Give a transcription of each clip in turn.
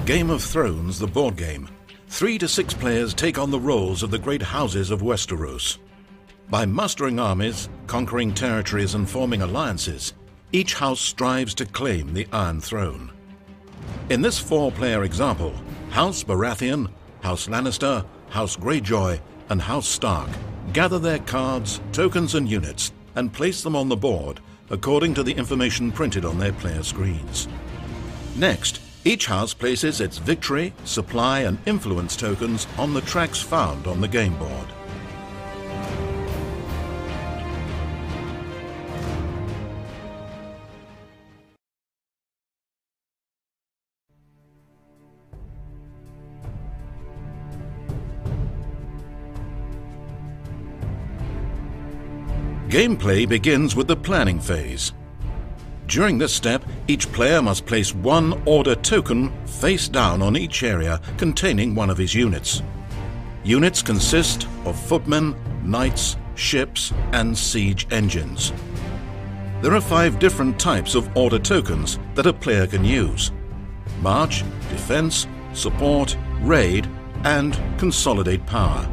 Game of Thrones, the board game, 3 to 6 players take on the roles of the great houses of Westeros. By mustering armies, conquering territories and forming alliances, each house strives to claim the Iron Throne. In this 4-player example, House Baratheon, House Lannister, House Greyjoy, and House Stark gather their cards, tokens and units and place them on the board according to the information printed on their player screens. Next, each house places its victory, supply and influence tokens on the tracks found on the game board. Gameplay begins with the planning phase. During this step, each player must place 1 order token face down on each area containing one of his units. Units consist of footmen, knights, ships, and siege engines. There are 5 different types of order tokens that a player can use: march, defense, support, raid, and consolidate power.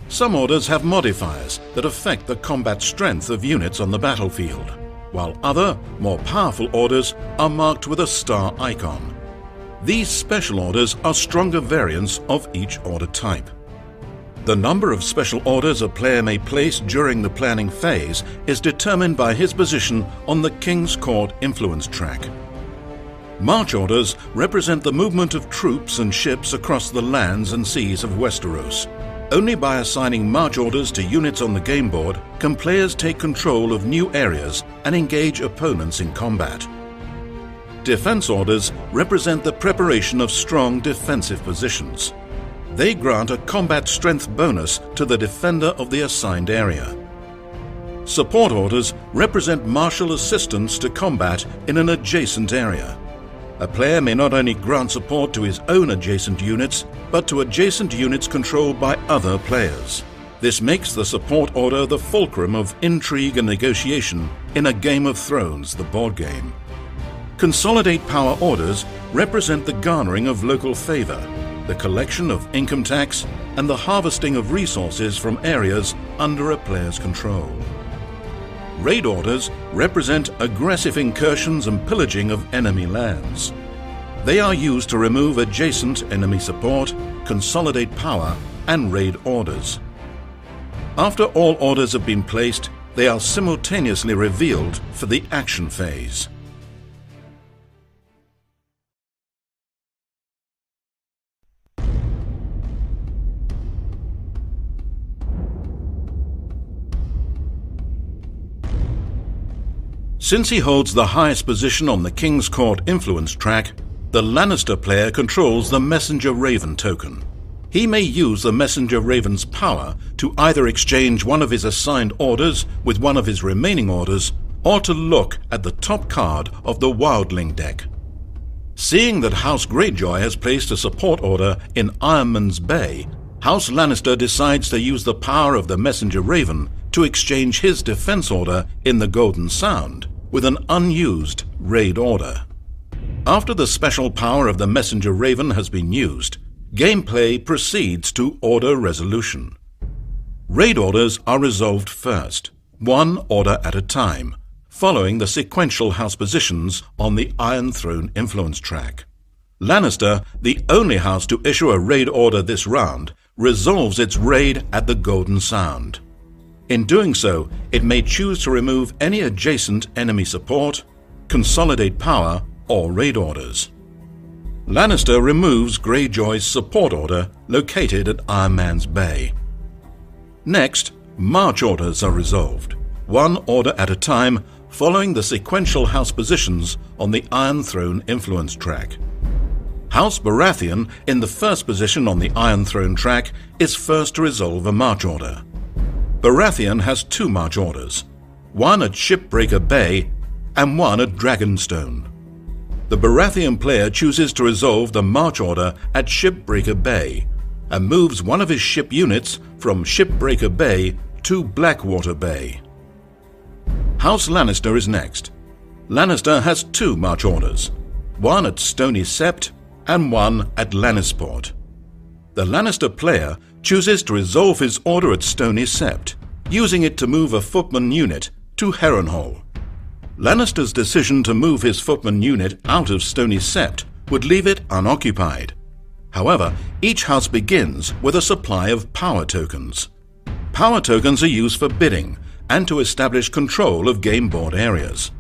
Some orders have modifiers that affect the combat strength of units on the battlefield, while other, more powerful orders are marked with a star icon. These special orders are stronger variants of each order type. The number of special orders a player may place during the planning phase is determined by his position on the King's Court influence track. March orders represent the movement of troops and ships across the lands and seas of Westeros. Only by assigning march orders to units on the game board can players take control of new areas and engage opponents in combat. Defense orders represent the preparation of strong defensive positions. They grant a combat strength bonus to the defender of the assigned area. Support orders represent martial assistance to combat in an adjacent area. A player may not only grant support to his own adjacent units, but to adjacent units controlled by other players. This makes the support order the fulcrum of intrigue and negotiation in a Game of Thrones, the board game. Consolidate power orders represent the garnering of local favor, the collection of income tax, and the harvesting of resources from areas under a player's control. Raid orders represent aggressive incursions and pillaging of enemy lands. They are used to remove adjacent enemy support, consolidate power, and raid orders. After all orders have been placed, they are simultaneously revealed for the action phase. Since he holds the highest position on the King's Court influence track, the Lannister player controls the Messenger Raven token. He may use the Messenger Raven's power to either exchange one of his assigned orders with one of his remaining orders, or to look at the top card of the Wildling deck. Seeing that House Greyjoy has placed a support order in Ironman's Bay, House Lannister decides to use the power of the Messenger Raven to exchange his defense order in the Golden Sound with an unused raid order. After the special power of the Messenger Raven has been used, gameplay proceeds to order resolution. Raid orders are resolved first, 1 order at a time, following the sequential house positions on the Iron Throne influence track. Lannister, the only house to issue a raid order this round, resolves its raid at the Golden Sound. In doing so, it may choose to remove any adjacent enemy support, consolidate power, or raid orders. Lannister removes Greyjoy's support order located at Ironman's Bay. Next, march orders are resolved, 1 order at a time, following the sequential house positions on the Iron Throne influence track. House Baratheon, in the first position on the Iron Throne track, is first to resolve a march order. Baratheon has 2 march orders, 1 at Shipbreaker Bay and 1 at Dragonstone. The Baratheon player chooses to resolve the march order at Shipbreaker Bay and moves one of his ship units from Shipbreaker Bay to Blackwater Bay. House Lannister is next. Lannister has 2 march orders, 1 at Stony Sept and one at Lannisport. The Lannister player chooses to resolve his order at Stony Sept, using it to move a footman unit to Harrenhal. Lannister's decision to move his footman unit out of Stony Sept would leave it unoccupied. However, each house begins with a supply of power tokens. Power tokens are used for bidding and to establish control of game board areas.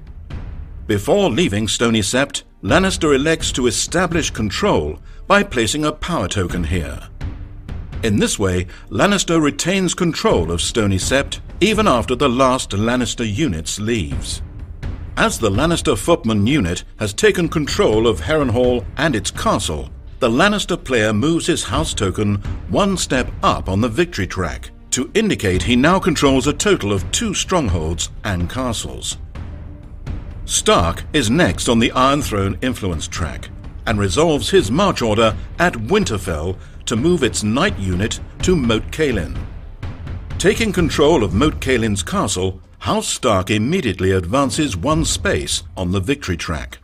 Before leaving Stony Sept, Lannister elects to establish control by placing a power token here. In this way, Lannister retains control of Stony Sept even after the last Lannister unit leaves. As the Lannister footman unit has taken control of Harrenhal and its castle, the Lannister player moves his house token one step up on the victory track to indicate he now controls a total of 2 strongholds and castles. Stark is next on the Iron Throne influence track and resolves his march order at Winterfell to move its knight unit to Moat Cailin. Taking control of Moat Cailin's castle, House Stark immediately advances 1 space on the victory track.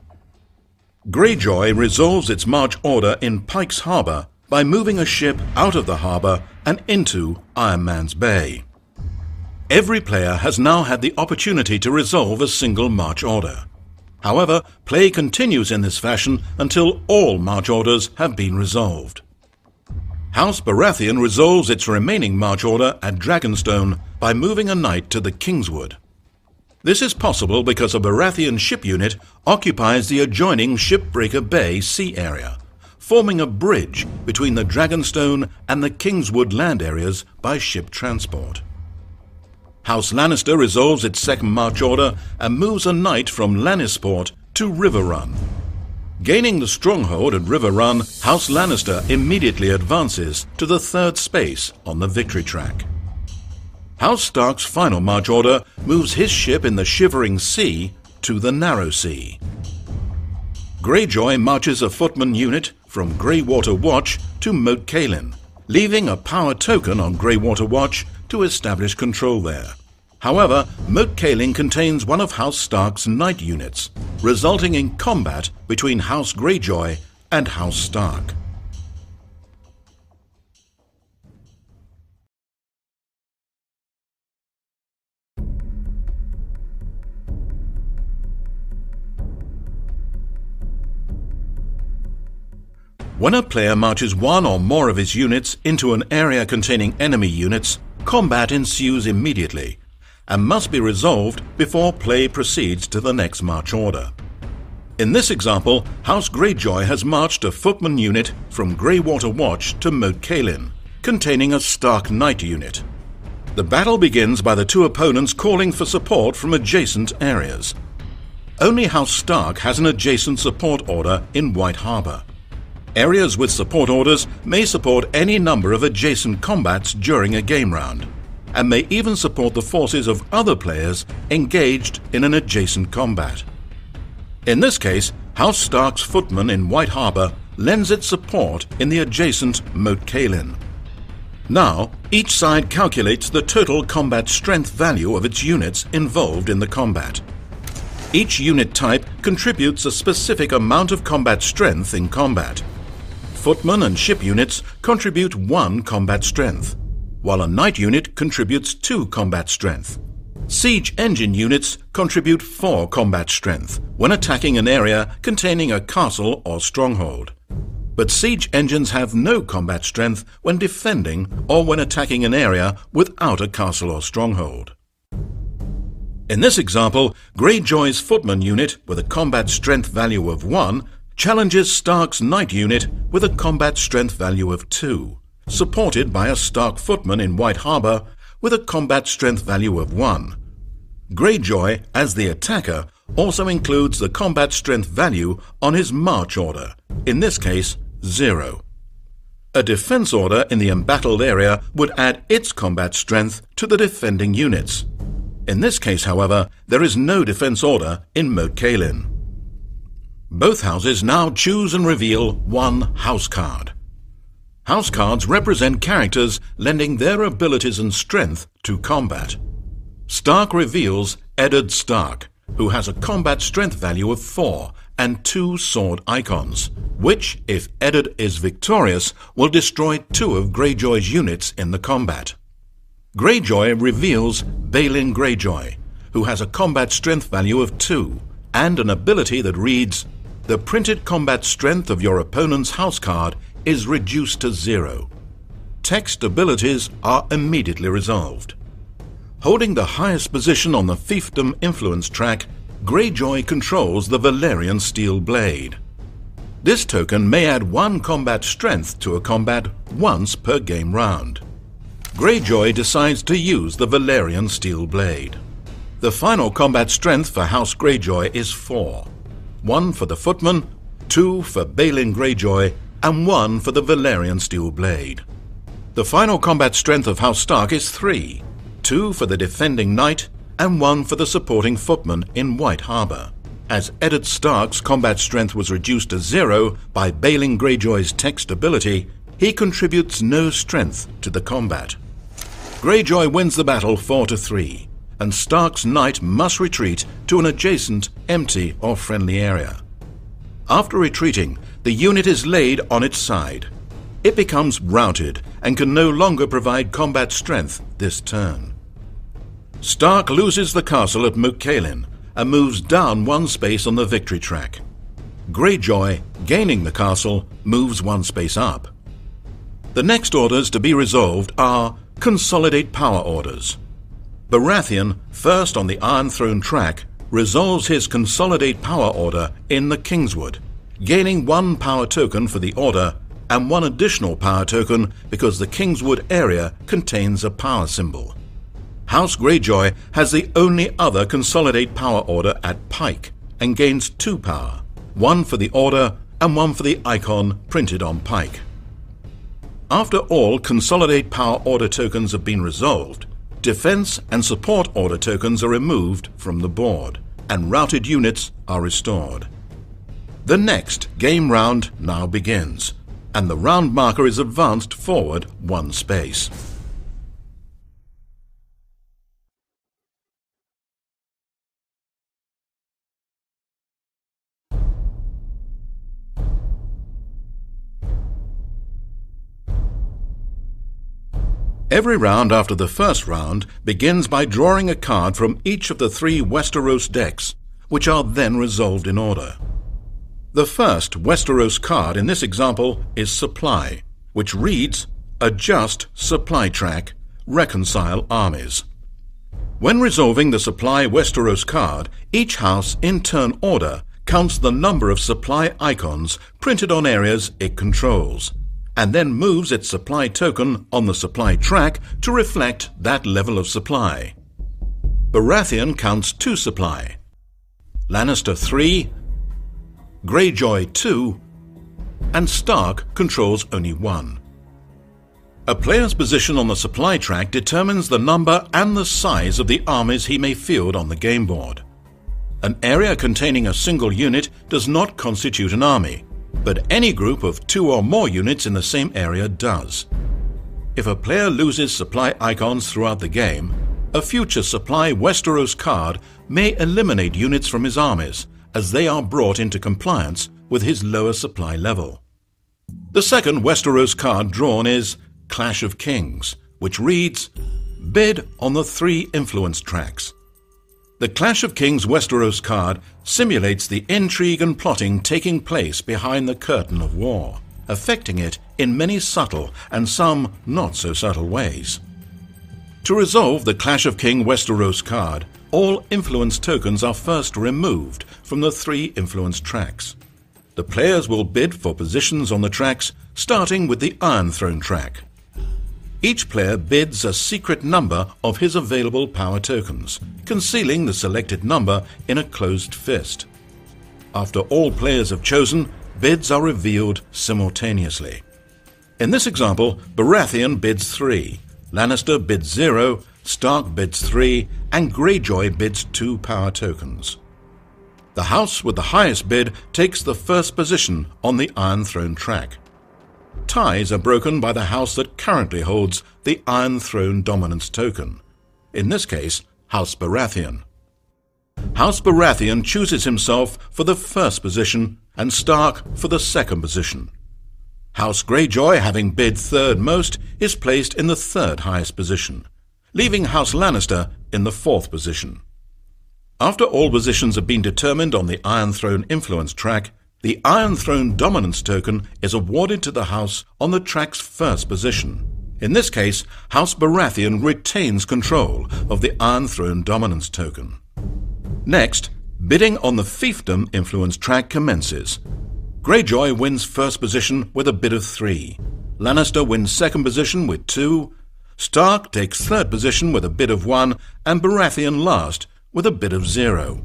Greyjoy resolves its march order in Pike's Harbour by moving a ship out of the harbour and into Iron Man's Bay. Every player has now had the opportunity to resolve a single march order. However, play continues in this fashion until all march orders have been resolved. House Baratheon resolves its remaining march order at Dragonstone by moving a knight to the Kingswood. This is possible because a Baratheon ship unit occupies the adjoining Shipbreaker Bay sea area, forming a bridge between the Dragonstone and the Kingswood land areas by ship transport. House Lannister resolves its second march order and moves a knight from Lannisport to Riverrun. Gaining the stronghold at Riverrun, House Lannister immediately advances to the 3rd space on the victory track. House Stark's final march order moves his ship in the Shivering Sea to the Narrow Sea. Greyjoy marches a footman unit from Greywater Watch to Moat Cailin, leaving a power token on Greywater Watch to establish control there. However, Moat Cailin contains one of House Stark's knight units, resulting in combat between House Greyjoy and House Stark. When a player marches one or more of his units into an area containing enemy units, combat ensues immediately and must be resolved before play proceeds to the next march order. In this example, House Greyjoy has marched a footman unit from Greywater Watch to Moat Cailin, containing a Stark Knight unit. The battle begins by the 2 opponents calling for support from adjacent areas. Only House Stark has an adjacent support order in White Harbour. Areas with support orders may support any number of adjacent combats during a game round, and may even support the forces of other players engaged in an adjacent combat. In this case, House Stark's footman in White Harbour lends its support in the adjacent Moat Cailin. Now, each side calculates the total combat strength value of its units involved in the combat. Each unit type contributes a specific amount of combat strength in combat. Footman and ship units contribute 1 combat strength, while a knight unit contributes 2 combat strength. Siege engine units contribute 4 combat strength when attacking an area containing a castle or stronghold. But siege engines have no combat strength when defending or when attacking an area without a castle or stronghold. In this example, Greyjoy's footman unit with a combat strength value of 1 challenges Stark's knight unit with a combat strength value of 2. Supported by a Stark footman in White Harbour with a combat strength value of 1. Greyjoy, as the attacker, also includes the combat strength value on his march order, in this case 0. A defense order in the embattled area would add its combat strength to the defending units. In this case, however, there is no defense order in Moat Cailin. Both houses now choose and reveal 1 house card. House cards represent characters lending their abilities and strength to combat. Stark reveals Eddard Stark, who has a combat strength value of 4 and 2 sword icons, which, if Eddard is victorious, will destroy 2 of Greyjoy's units in the combat. Greyjoy reveals Balin Greyjoy, who has a combat strength value of 2 and an ability that reads, "The printed combat strength of your opponent's house card is reduced to 0. Text abilities are immediately resolved. Holding the highest position on the fiefdom influence track, Greyjoy controls the Valyrian Steel Blade. This token may add 1 combat strength to a combat once per game round. Greyjoy decides to use the Valyrian Steel Blade. The final combat strength for House Greyjoy is 4. 1 for the Footman, 2 for Balin Greyjoy, and 1 for the Valyrian Steel Blade. The final combat strength of House Stark is 3, 2 for the Defending Knight, and 1 for the supporting footman in White Harbour. As Eddard Stark's combat strength was reduced to 0 by Balin Greyjoy's text ability, he contributes no strength to the combat. Greyjoy wins the battle 4-3, and Stark's knight must retreat to an adjacent, empty or friendly area. After retreating, the unit is laid on its side. It becomes routed and can no longer provide combat strength this turn. Stark loses the castle at Mokelin and moves down 1 space on the victory track. Greyjoy, gaining the castle, moves 1 space up. The next orders to be resolved are Consolidate Power Orders. Baratheon, first on the Iron Throne track, resolves his Consolidate Power Order in the Kingswood, gaining 1 power token for the order and 1 additional power token because the Kingswood area contains a power symbol. House Greyjoy has the only other Consolidate Power Order at Pike and gains 2 power, 1 for the order and 1 for the icon printed on Pike. After all Consolidate Power Order tokens have been resolved, Defense and Support Order tokens are removed from the board, and routed units are restored. The next game round now begins, and the round marker is advanced forward 1 space. Every round after the first round begins by drawing a card from each of the 3 Westeros decks, which are then resolved in order. The first Westeros card in this example is Supply, which reads, Adjust Supply Track, Reconcile Armies. When resolving the Supply Westeros card, each house in turn order counts the number of supply icons printed on areas it controls, and then moves its supply token on the supply track to reflect that level of supply. Baratheon counts 2 supply, Lannister 3, Greyjoy 2, and Stark controls only 1. A player's position on the supply track determines the number and the size of the armies he may field on the game board. An area containing a single unit does not constitute an army, but any group of 2 or more units in the same area does. If a player loses supply icons throughout the game, a future Supply Westeros card may eliminate units from his armies as they are brought into compliance with his lower supply level. The second Westeros card drawn is Clash of Kings, which reads, Bid on the 3 influence tracks. The Clash of Kings Westeros card simulates the intrigue and plotting taking place behind the curtain of war, affecting it in many subtle and some not so subtle ways. To resolve the Clash of King Westeros card, all influence tokens are first removed from the 3 influence tracks. The players will bid for positions on the tracks, starting with the Iron Throne track. Each player bids a secret number of his available power tokens, concealing the selected number in a closed fist. After all players have chosen, bids are revealed simultaneously. In this example, Baratheon bids 3, Lannister bids 0, Stark bids 3, and Greyjoy bids 2 power tokens. The house with the highest bid takes the first position on the Iron Throne track. Ties are broken by the house that currently holds the Iron Throne dominance token, in this case, House Baratheon. House Baratheon chooses himself for the first position and Stark for the second position. House Greyjoy, having bid third most, is placed in the third highest position, leaving House Lannister in the fourth position. After all positions have been determined on the Iron Throne influence track, the Iron Throne dominance token is awarded to the house on the track's first position. In this case, House Baratheon retains control of the Iron Throne dominance token. Next, bidding on the fiefdom influence track commences. Greyjoy wins first position with a bid of 3. Lannister wins second position with 2. Stark takes third position with a bid of 1, and Baratheon last with a bid of 0.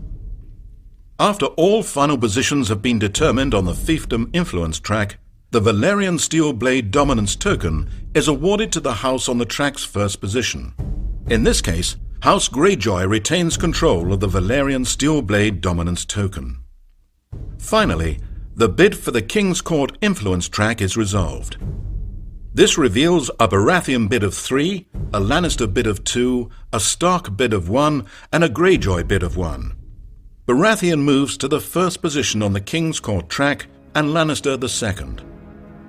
After all final positions have been determined on the fiefdom influence track, the Valyrian Steel Blade dominance token is awarded to the house on the track's first position. In this case, House Greyjoy retains control of the Valyrian Steel Blade dominance token. Finally, the bid for the King's Court influence track is resolved. This reveals a Baratheon bid of 3, a Lannister bid of 2, a Stark bid of 1, and a Greyjoy bid of 1. Baratheon moves to the first position on the King's Court track and Lannister the second.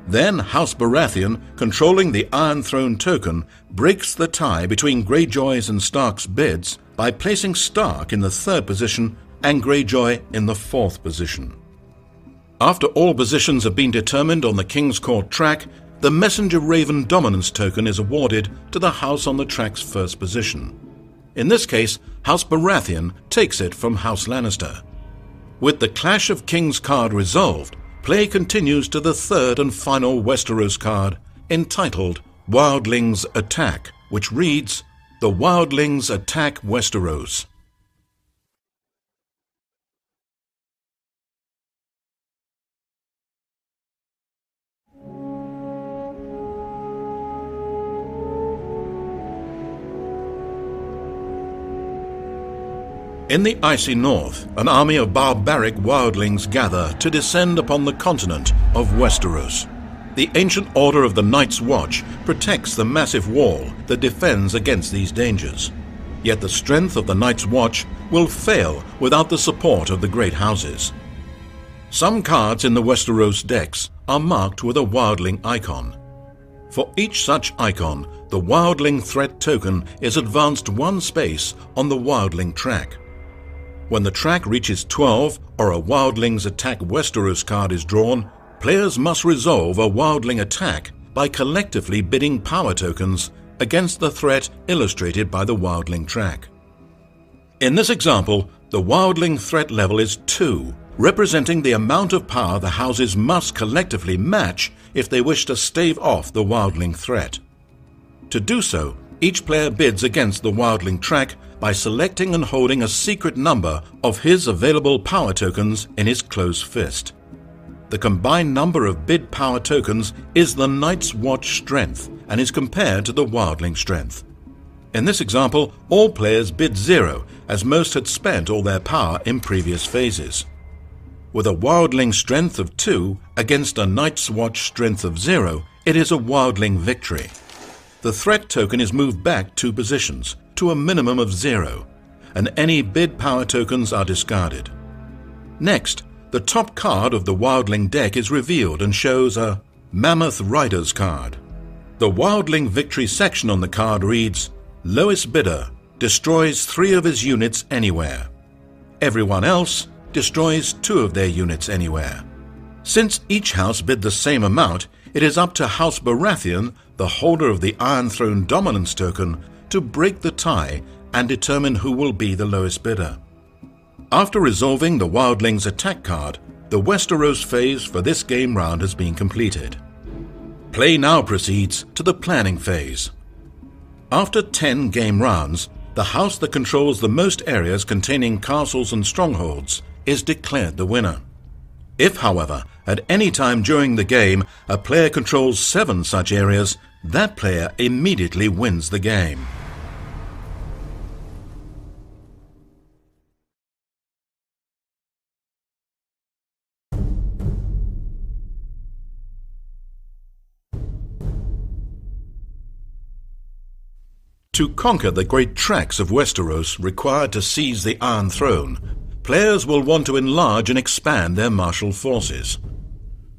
Then House Baratheon, controlling the Iron Throne token, breaks the tie between Greyjoy's and Stark's bids by placing Stark in the third position and Greyjoy in the fourth position. After all positions have been determined on the King's Court track, the Messenger Raven dominance token is awarded to the house on the track's first position. In this case, House Baratheon takes it from House Lannister. With the Clash of Kings card resolved, play continues to the third and final Westeros card, entitled Wildlings Attack, which reads, The Wildlings Attack Westeros. In the icy north, an army of barbaric wildlings gather to descend upon the continent of Westeros. The ancient order of the Night's Watch protects the massive wall that defends against these dangers. Yet the strength of the Night's Watch will fail without the support of the great houses. Some cards in the Westeros decks are marked with a wildling icon. For each such icon, the wildling threat token is advanced 1 space on the wildling track. When the track reaches 12 or a Wildlings Attack Westeros card is drawn, players must resolve a wildling attack by collectively bidding power tokens against the threat illustrated by the wildling track. In this example, the wildling threat level is 2, representing the amount of power the houses must collectively match if they wish to stave off the wildling threat. To do so, each player bids against the wildling track by selecting and holding a secret number of his available power tokens in his closed fist. The combined number of bid power tokens is the Night's Watch strength and is compared to the wildling strength. In this example, all players bid 0, as most had spent all their power in previous phases. With a wildling strength of 2 against a Night's Watch strength of 0, it is a wildling victory. The threat token is moved back 2 positions, to a minimum of 0, and any bid power tokens are discarded. Next, the top card of the wildling deck is revealed and shows a Mammoth Riders card. The wildling victory section on the card reads, Lowest bidder destroys 3 of his units anywhere. Everyone else destroys 2 of their units anywhere. Since each house bid the same amount, it is up to House Baratheon, the holder of the Iron Throne dominance token, to break the tie and determine who will be the lowest bidder. After resolving the Wildlings Attack card, the Westeros phase for this game round has been completed. Play now proceeds to the planning phase. After 10 game rounds, the house that controls the most areas containing castles and strongholds is declared the winner. If, however, at any time during the game a player controls 7 such areas, that player immediately wins the game. To conquer the great tracts of Westeros required to seize the Iron Throne, players will want to enlarge and expand their martial forces.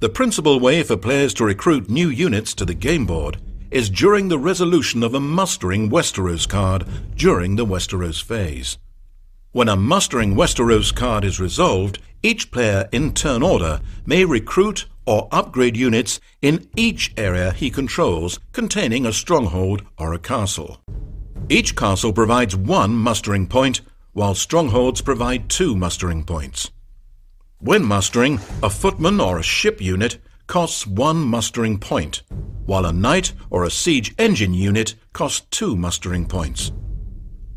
The principal way for players to recruit new units to the game board is during the resolution of a Mustering Westeros card during the Westeros phase. When a Mustering Westeros card is resolved, each player in turn order may recruit or upgrade units in each area he controls containing a stronghold or a castle. Each castle provides 1 mustering point, while strongholds provide 2 mustering points. When mustering, a footman or a ship unit costs 1 mustering point, while a knight or a siege engine unit costs 2 mustering points.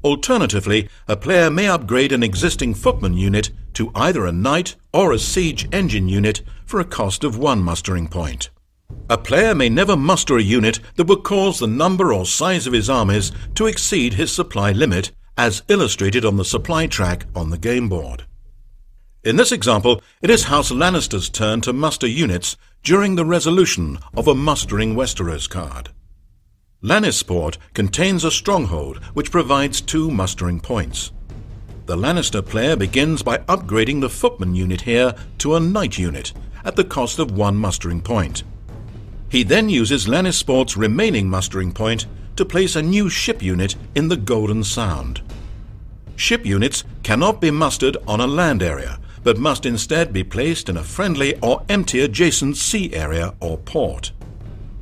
Alternatively, a player may upgrade an existing footman unit to either a knight or a siege engine unit for a cost of 1 mustering point. A player may never muster a unit that would cause the number or size of his armies to exceed his supply limit, as illustrated on the supply track on the game board. In this example, it is House Lannister's turn to muster units during the resolution of a Mustering Westeros card. Lannisport contains a stronghold which provides 2 mustering points. The Lannister player begins by upgrading the footman unit here to a knight unit at the cost of 1 mustering point. He then uses Lannisport's remaining mustering point to place a new ship unit in the Golden Sound. Ship units cannot be mustered on a land area, but must instead be placed in a friendly or empty adjacent sea area or port.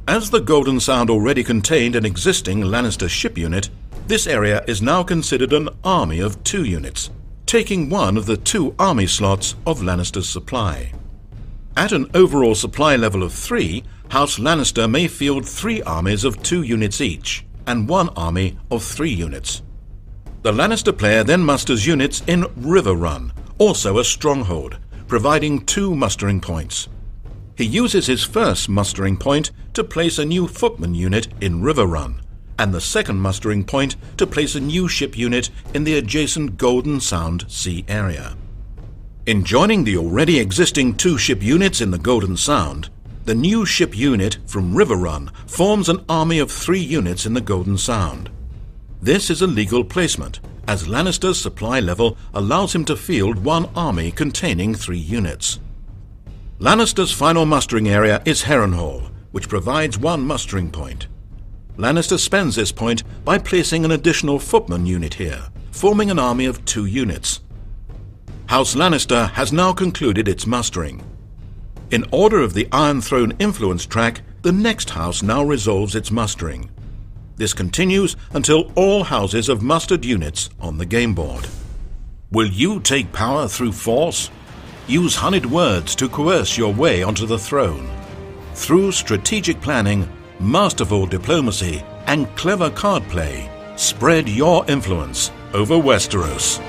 As the Golden Sound already contained an existing Lannister ship unit, this area is now considered an army of 2 units, taking 1 of the 2 army slots of Lannister's supply. At an overall supply level of 3, House Lannister may field 3 armies of 2 units each, and 1 army of 3 units. The Lannister player then musters units in River Run, also a stronghold, providing 2 mustering points. He uses his first mustering point to place a new footman unit in River Run, and the second mustering point to place a new ship unit in the adjacent Golden Sound Sea area. In joining the already existing 2 ship units in the Golden Sound, the new ship unit from River Run forms an army of 3 units in the Golden Sound. This is a legal placement, as Lannister's supply level allows him to field 1 army containing 3 units. Lannister's final mustering area is Harrenhal, which provides 1 mustering point. Lannister spends this point by placing an additional footman unit here, forming an army of 2 units. House Lannister has now concluded its mustering. In order of the Iron Throne influence track, the next house now resolves its mustering. This continues until all houses have mustered units on the game board. Will you take power through force? Use honeyed words to coerce your way onto the throne. Through strategic planning, masterful diplomacy, and clever card play, spread your influence over Westeros.